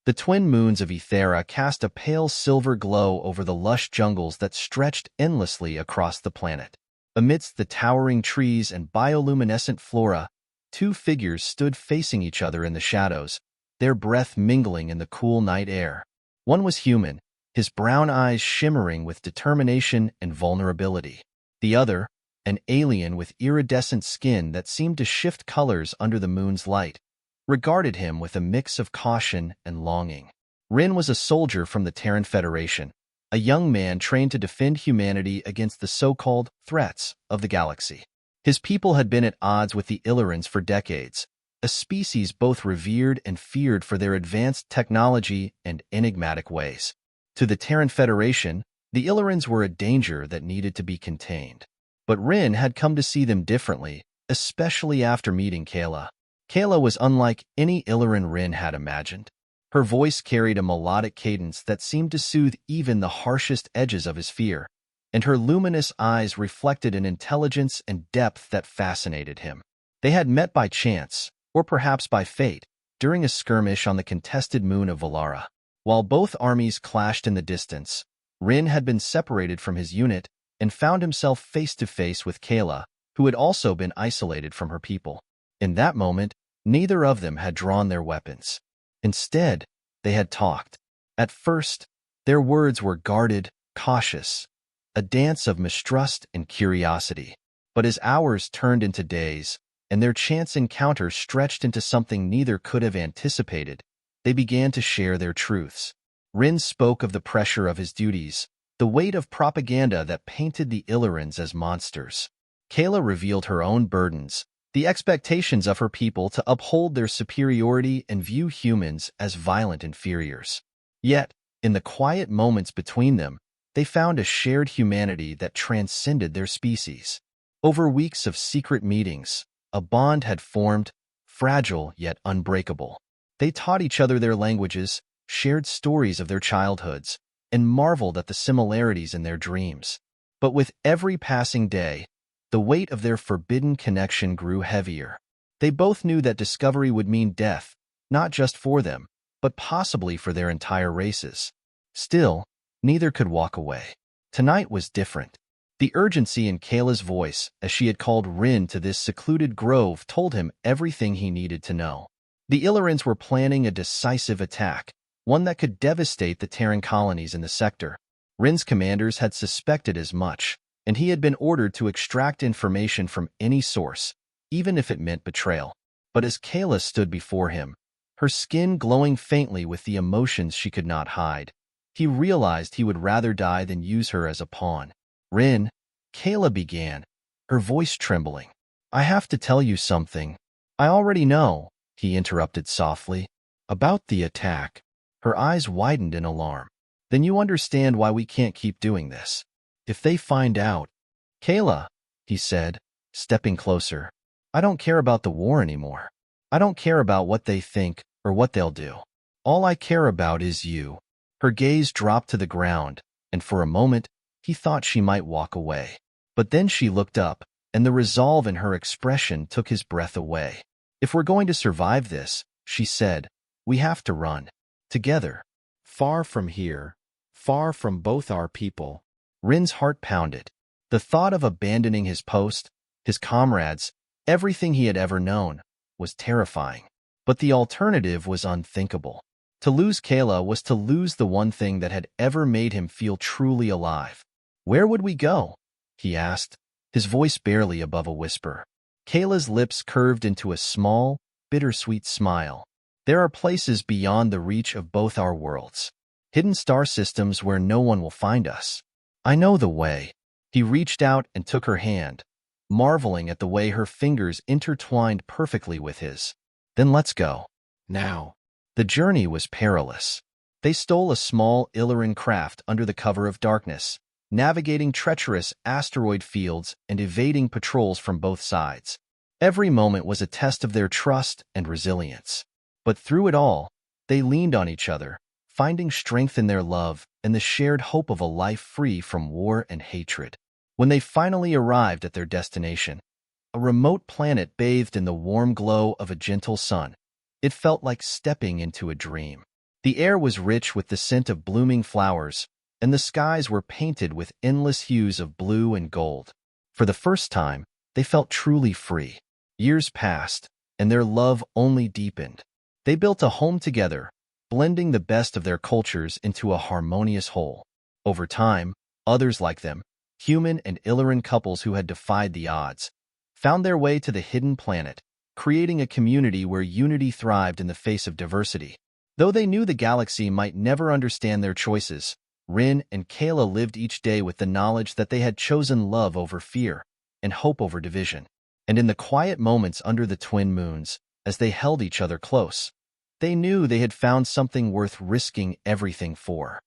The twin moons of Ethera cast a pale silver glow over the lush jungles that stretched endlessly across the planet. Amidst the towering trees and bioluminescent flora, two figures stood facing each other in the shadows, their breath mingling in the cool night air. One was human, his brown eyes shimmering with determination and vulnerability. The other, an alien with iridescent skin that seemed to shift colors under the moon's light, regarded him with a mix of caution and longing. Rin was a soldier from the Terran Federation, a young man trained to defend humanity against the so-called threats of the galaxy. His people had been at odds with the Illyrians for decades, a species both revered and feared for their advanced technology and enigmatic ways. To the Terran Federation, the Illyrians were a danger that needed to be contained. But Rin had come to see them differently, especially after meeting Kayla. Kayla was unlike any Illyrian Rin had imagined. Her voice carried a melodic cadence that seemed to soothe even the harshest edges of his fear, and her luminous eyes reflected an intelligence and depth that fascinated him. They had met by chance, or perhaps by fate, during a skirmish on the contested moon of Valara. While both armies clashed in the distance, Rin had been separated from his unit and found himself face to face with Kayla, who had also been isolated from her people. In that moment, neither of them had drawn their weapons. Instead, they had talked. At first, their words were guarded, cautious, a dance of mistrust and curiosity. But as hours turned into days, and their chance encounter stretched into something neither could have anticipated, they began to share their truths. Rin spoke of the pressure of his duties, the weight of propaganda that painted the Illyrians as monsters. Kayla revealed her own burdens, the expectations of her people to uphold their superiority and view humans as violent inferiors. Yet, in the quiet moments between them, they found a shared humanity that transcended their species. Over weeks of secret meetings, a bond had formed, fragile yet unbreakable. They taught each other their languages, shared stories of their childhoods, and marveled at the similarities in their dreams. But with every passing day, the weight of their forbidden connection grew heavier. They both knew that discovery would mean death, not just for them, but possibly for their entire races. Still, neither could walk away. Tonight was different. The urgency in Kayla's voice, as she had called Rin to this secluded grove, told him everything he needed to know. The Illyrians were planning a decisive attack, one that could devastate the Terran colonies in the sector. Rin's commanders had suspected as much, and he had been ordered to extract information from any source, even if it meant betrayal. But as Kayla stood before him, her skin glowing faintly with the emotions she could not hide, he realized he would rather die than use her as a pawn. "Rin," Kayla began, her voice trembling. "I have to tell you something." "I already know," he interrupted softly. "About the attack." Her eyes widened in alarm. "Then you understand why we can't keep doing this. If they find out—" "Kayla," he said, stepping closer, "I don't care about the war anymore. I don't care about what they think or what they'll do. All I care about is you." Her gaze dropped to the ground, and for a moment, he thought she might walk away. But then she looked up, and the resolve in her expression took his breath away. "If we're going to survive this," she said, "we have to run. Together. Far from here. Far from both our people." Rin's heart pounded. The thought of abandoning his post, his comrades, everything he had ever known, was terrifying. But the alternative was unthinkable. To lose Kayla was to lose the one thing that had ever made him feel truly alive. "Where would we go?" he asked, his voice barely above a whisper. Kayla's lips curved into a small, bittersweet smile. "There are places beyond the reach of both our worlds. Hidden star systems where no one will find us. I know the way." He reached out and took her hand, marveling at the way her fingers intertwined perfectly with his. "Then let's go. Now." The journey was perilous. They stole a small Illyrian craft under the cover of darkness, navigating treacherous asteroid fields and evading patrols from both sides. Every moment was a test of their trust and resilience. But through it all, they leaned on each other, finding strength in their love and the shared hope of a life free from war and hatred. When they finally arrived at their destination, a remote planet bathed in the warm glow of a gentle sun, it felt like stepping into a dream. The air was rich with the scent of blooming flowers, and the skies were painted with endless hues of blue and gold. For the first time, they felt truly free. Years passed, and their love only deepened. They built a home together, blending the best of their cultures into a harmonious whole. Over time, others like them, human and Illyrian couples who had defied the odds, found their way to the hidden planet, creating a community where unity thrived in the face of diversity. Though they knew the galaxy might never understand their choices, Rin and Kayla lived each day with the knowledge that they had chosen love over fear and hope over division. And in the quiet moments under the twin moons, as they held each other close, they knew they had found something worth risking everything for.